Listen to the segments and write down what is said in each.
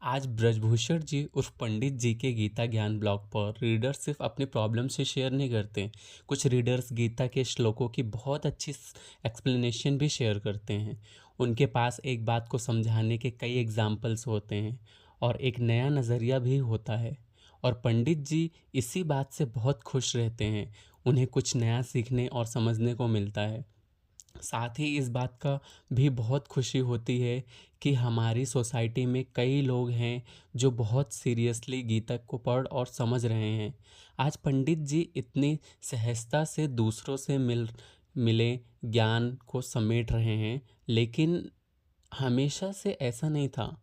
आज ब्रजभूषण जी उर्फ पंडित जी के गीता ज्ञान ब्लॉग पर रीडर सिर्फ अपनी प्रॉब्लम से शेयर नहीं करते। कुछ रीडर्स गीता के श्लोकों की बहुत अच्छी एक्सप्लेनेशन भी शेयर करते हैं। उनके पास एक बात को समझाने के कई एग्जाम्पल्स होते हैं और एक नया नज़रिया भी होता है। और पंडित जी इसी बात से बहुत खुश रहते हैं। उन्हें कुछ नया सीखने और समझने को मिलता है। साथ ही इस बात का भी बहुत खुशी होती है कि हमारी सोसाइटी में कई लोग हैं जो बहुत सीरियसली गीता को पढ़ और समझ रहे हैं। आज पंडित जी इतनी सहजता से दूसरों से मिले ज्ञान को समेट रहे हैं, लेकिन हमेशा से ऐसा नहीं था।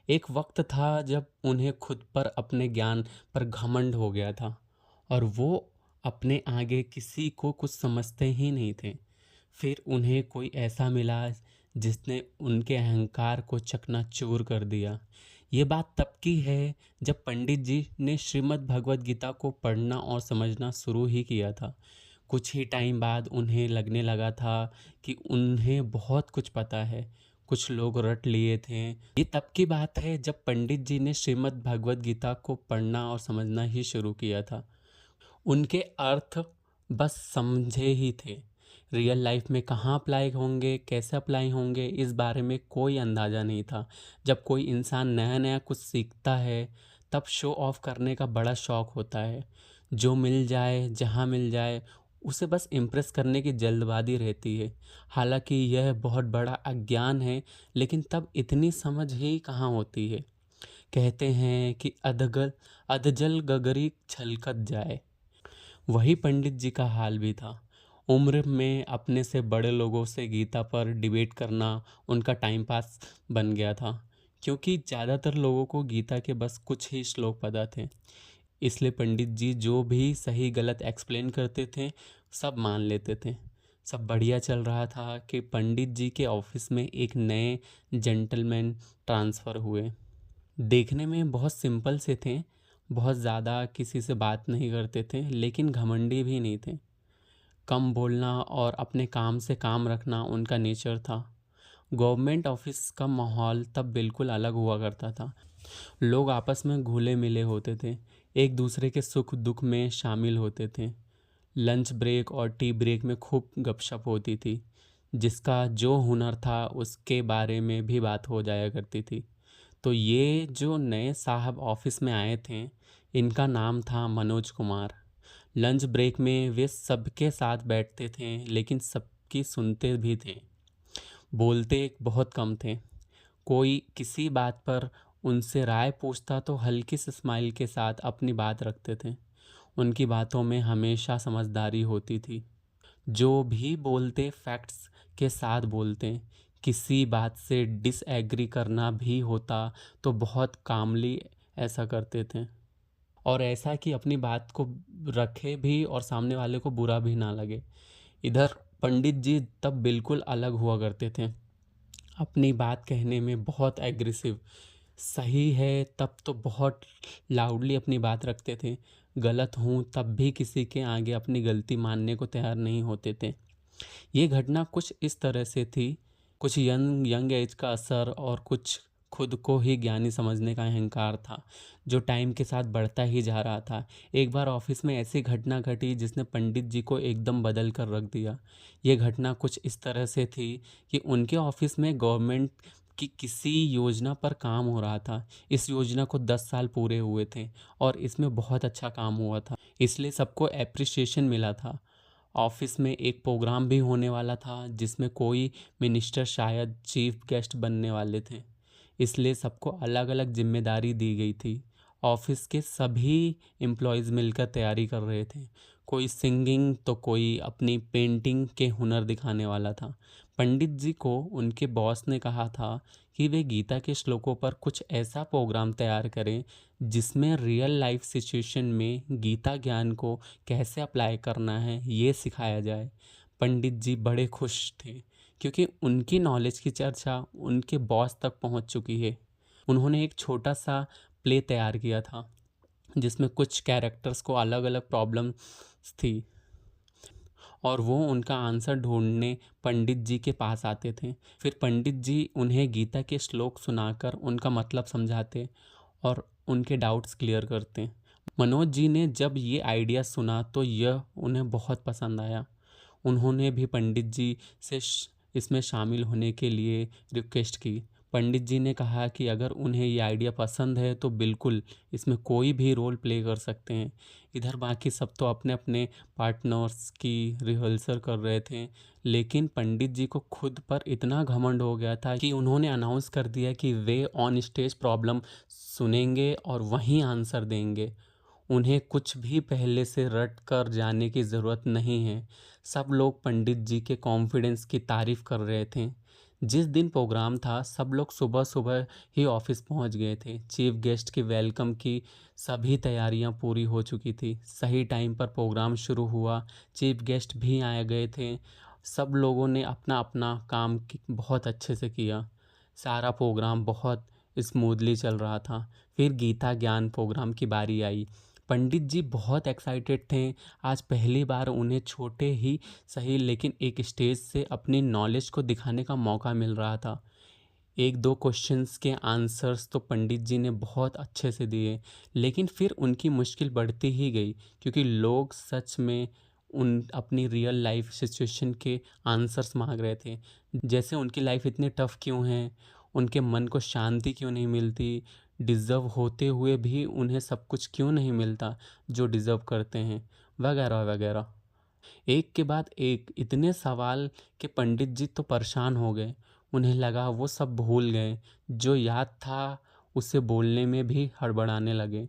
एक वक्त था जब उन्हें खुद पर अपने ज्ञान पर घमंड हो गया था और वो अपने आगे किसी को कुछ समझते ही नहीं थे। फिर उन्हें कोई ऐसा मिला जिसने उनके अहंकार को चकनाचूर कर दिया। ये बात तब की है जब पंडित जी ने श्रीमद् भगवद गीता को पढ़ना और समझना शुरू ही किया था। कुछ ही टाइम बाद उन्हें लगने लगा था कि उन्हें बहुत कुछ पता है, कुछ लोग रट लिए थे। ये तब की बात है जब पंडित जी ने श्रीमद् भगवद गीता को पढ़ना और समझना ही शुरू किया था। उनके अर्थ बस समझे ही थे। रियल लाइफ में कहाँ अप्लाई होंगे, कैसे अप्लाई होंगे, इस बारे में कोई अंदाज़ा नहीं था। जब कोई इंसान नया नया कुछ सीखता है तब शो ऑफ करने का बड़ा शौक होता है। जो मिल जाए, जहाँ मिल जाए, उसे बस इम्प्रेस करने की जल्दबाजी रहती है। हालांकि यह बहुत बड़ा अज्ञान है, लेकिन तब इतनी समझ ही कहाँ होती है। कहते हैं कि अधजल गगरी छलकत जाए। वही पंडित जी का हाल भी था। उम्र में अपने से बड़े लोगों से गीता पर डिबेट करना उनका टाइम पास बन गया था, क्योंकि ज़्यादातर लोगों को गीता के बस कुछ ही श्लोक पता थे। इसलिए पंडित जी जो भी सही गलत एक्सप्लेन करते थे सब मान लेते थे। सब बढ़िया चल रहा था कि पंडित जी के ऑफिस में एक नए जेंटलमैन ट्रांसफ़र हुए। देखने में बहुत सिंपल से थे, बहुत ज़्यादा किसी से बात नहीं करते थे, लेकिन घमंडी भी नहीं थे। कम बोलना और अपने काम से काम रखना उनका नेचर था। गवर्नमेंट ऑफिस का माहौल तब बिल्कुल अलग हुआ करता था। लोग आपस में घुले मिले होते थे, एक दूसरे के सुख दुख में शामिल होते थे। लंच ब्रेक और टी ब्रेक में खूब गपशप होती थी। जिसका जो हुनर था उसके बारे में भी बात हो जाया करती थी। तो ये जो नए साहब ऑफिस में आए थे, इनका नाम था मनोज कुमार। लंच ब्रेक में वे सबके साथ बैठते थे, लेकिन सबकी सुनते भी थे। बोलते बहुत कम थे। कोई किसी बात पर उनसे राय पूछता तो हल्की सी स्माइल के साथ अपनी बात रखते थे। उनकी बातों में हमेशा समझदारी होती थी। जो भी बोलते फैक्ट्स के साथ बोलते। किसी बात से डिसएग्री करना भी होता तो बहुत कामली ऐसा करते थे, और ऐसा कि अपनी बात को रखे भी और सामने वाले को बुरा भी ना लगे। इधर पंडित जी तब बिल्कुल अलग हुआ करते थे। अपनी बात कहने में बहुत एग्रेसिव, सही है तब तो बहुत लाउडली अपनी बात रखते थे। गलत हूँ तब भी किसी के आगे अपनी गलती मानने को तैयार नहीं होते थे। ये घटना कुछ इस तरह से थी। कुछ यंग एज का असर और कुछ खुद को ही ज्ञानी समझने का अहंकार था, जो टाइम के साथ बढ़ता ही जा रहा था। एक बार ऑफिस में ऐसी घटना घटी जिसने पंडित जी को एकदम बदल कर रख दिया। ये घटना कुछ इस तरह से थी कि उनके ऑफिस में गवर्नमेंट की किसी योजना पर काम हो रहा था। इस योजना को 10 साल पूरे हुए थे और इसमें बहुत अच्छा काम हुआ था, इसलिए सबको एप्रिसिएशन मिला था। ऑफिस में एक प्रोग्राम भी होने वाला था जिसमें कोई मिनिस्टर शायद चीफ गेस्ट बनने वाले थे, इसलिए सबको अलग अलग जिम्मेदारी दी गई थी। ऑफिस के सभी एम्प्लॉयज़ मिलकर तैयारी कर रहे थे। कोई सिंगिंग तो कोई अपनी पेंटिंग के हुनर दिखाने वाला था। पंडित जी को उनके बॉस ने कहा था कि वे गीता के श्लोकों पर कुछ ऐसा प्रोग्राम तैयार करें जिसमें रियल लाइफ सिचुएशन में गीता ज्ञान को कैसे अप्लाई करना है ये सिखाया जाए। पंडित जी बड़े खुश थे, क्योंकि उनकी नॉलेज की चर्चा उनके बॉस तक पहुंच चुकी है। उन्होंने एक छोटा सा प्ले तैयार किया था जिसमें कुछ कैरेक्टर्स को अलग अलग प्रॉब्लम्स थी और वो उनका आंसर ढूंढने पंडित जी के पास आते थे। फिर पंडित जी उन्हें गीता के श्लोक सुनाकर उनका मतलब समझाते और उनके डाउट्स क्लियर करते। मनोज जी ने जब ये आइडिया सुना तो यह उन्हें बहुत पसंद आया। उन्होंने भी पंडित जी से इसमें शामिल होने के लिए रिक्वेस्ट की। पंडित जी ने कहा कि अगर उन्हें ये आइडिया पसंद है तो बिल्कुल इसमें कोई भी रोल प्ले कर सकते हैं। इधर बाकी सब तो अपने अपने पार्टनर्स की रिहर्सल कर रहे थे, लेकिन पंडित जी को खुद पर इतना घमंड हो गया था कि उन्होंने अनाउंस कर दिया कि वे ऑन स्टेज प्रॉब्लम सुनेंगे और वहीं आंसर देंगे। उन्हें कुछ भी पहले से रट कर जाने की ज़रूरत नहीं है। सब लोग पंडित जी के कॉन्फिडेंस की तारीफ़ कर रहे थे। जिस दिन प्रोग्राम था सब लोग सुबह सुबह ही ऑफिस पहुंच गए थे। चीफ गेस्ट की वेलकम की सभी तैयारियां पूरी हो चुकी थी। सही टाइम पर प्रोग्राम शुरू हुआ। चीफ गेस्ट भी आए गए थे। सब लोगों ने अपना अपना काम बहुत अच्छे से किया। सारा प्रोग्राम बहुत स्मूथली चल रहा था। फिर गीता ज्ञान प्रोग्राम की बारी आई। पंडित जी बहुत एक्साइटेड थे। आज पहली बार उन्हें छोटे ही सही लेकिन एक स्टेज से अपनी नॉलेज को दिखाने का मौका मिल रहा था। एक दो क्वेश्चंस के आंसर्स तो पंडित जी ने बहुत अच्छे से दिए, लेकिन फिर उनकी मुश्किल बढ़ती ही गई क्योंकि लोग सच में उन अपनी रियल लाइफ सिचुएशन के आंसर्स मांग रहे थे। जैसे उनकी लाइफ इतनी टफ क्यों है, उनके मन को शांति क्यों नहीं मिलती, डिज़र्व होते हुए भी उन्हें सब कुछ क्यों नहीं मिलता जो डिज़र्व करते हैं, वगैरह वगैरह। एक के बाद एक इतने सवाल कि पंडित जी तो परेशान हो गए। उन्हें लगा वो सब भूल गए। जो याद था उसे बोलने में भी हड़बड़ाने लगे,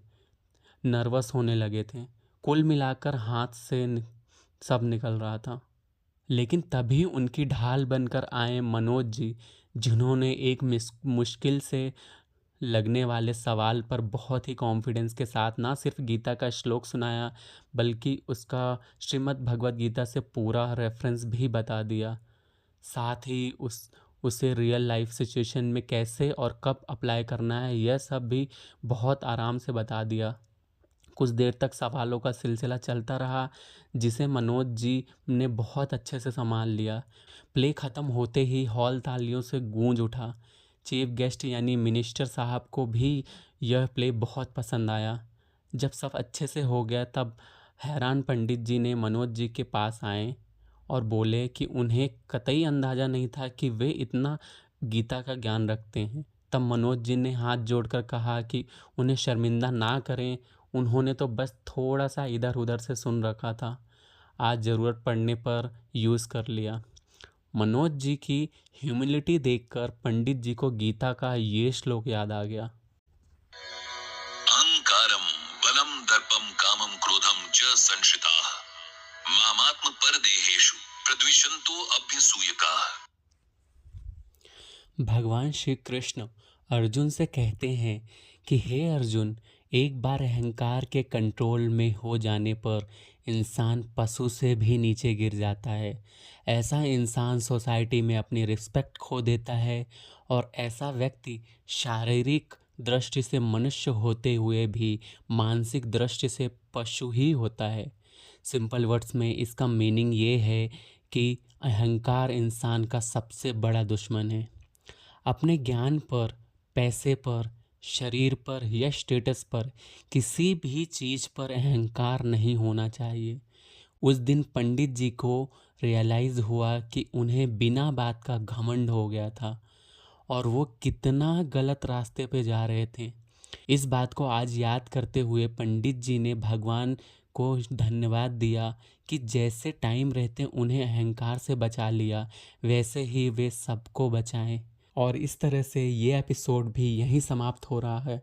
नर्वस होने लगे थे। कुल मिलाकर हाथ से सब निकल रहा था। लेकिन तभी उनकी ढाल बनकर आए मनोज जी, जिन्होंने एक मुश्किल से लगने वाले सवाल पर बहुत ही कॉन्फिडेंस के साथ ना सिर्फ गीता का श्लोक सुनाया बल्कि उसका श्रीमद् भगवत गीता से पूरा रेफरेंस भी बता दिया। साथ ही उसे रियल लाइफ सिचुएशन में कैसे और कब अप्लाई करना है यह सब भी बहुत आराम से बता दिया। कुछ देर तक सवालों का सिलसिला चलता रहा जिसे मनोज जी ने बहुत अच्छे से संभाल लिया। प्ले ख़त्म होते ही हॉल तालियों से गूंज उठा। चीफ गेस्ट यानी मिनिस्टर साहब को भी यह प्ले बहुत पसंद आया। जब सब अच्छे से हो गया तब हैरान पंडित जी ने मनोज जी के पास आए और बोले कि उन्हें कतई अंदाज़ा नहीं था कि वे इतना गीता का ज्ञान रखते हैं। तब मनोज जी ने हाथ जोड़कर कहा कि उन्हें शर्मिंदा ना करें, उन्होंने तो बस थोड़ा सा इधर उधर से सुन रखा था, आज ज़रूरत पड़ने पर यूज़ कर लिया। मनोज जी की ह्यूमिलिटी देखकर पंडित जी को गीता का ये श्लोक याद आ गया। अहंकारम बलम दर्पम कामम क्रोधम च संश्रिताः मामात्म परदेहेषु प्रद्विषन्तो अभ्यसूयकाः। भगवान श्री कृष्ण अर्जुन से कहते हैं कि हे अर्जुन, एक बार अहंकार के कंट्रोल में हो जाने पर इंसान पशु से भी नीचे गिर जाता है। ऐसा इंसान सोसाइटी में अपनी रिस्पेक्ट खो देता है और ऐसा व्यक्ति शारीरिक दृष्टि से मनुष्य होते हुए भी मानसिक दृष्टि से पशु ही होता है। सिंपल वर्ड्स में इसका मीनिंग ये है कि अहंकार इंसान का सबसे बड़ा दुश्मन है। अपने ज्ञान पर, पैसे पर, शरीर पर या स्टेटस पर किसी भी चीज़ पर अहंकार नहीं होना चाहिए। उस दिन पंडित जी को रियलाइज़ हुआ कि उन्हें बिना बात का घमंड हो गया था और वो कितना गलत रास्ते पे जा रहे थे। इस बात को आज याद करते हुए पंडित जी ने भगवान को धन्यवाद दिया कि जैसे टाइम रहते उन्हें अहंकार से बचा लिया, वैसे ही वे सबको बचाएं। और इस तरह से ये एपिसोड भी यहीं समाप्त हो रहा है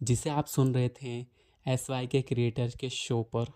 जिसे आप सुन रहे थे SY के क्रिएटर के शो पर।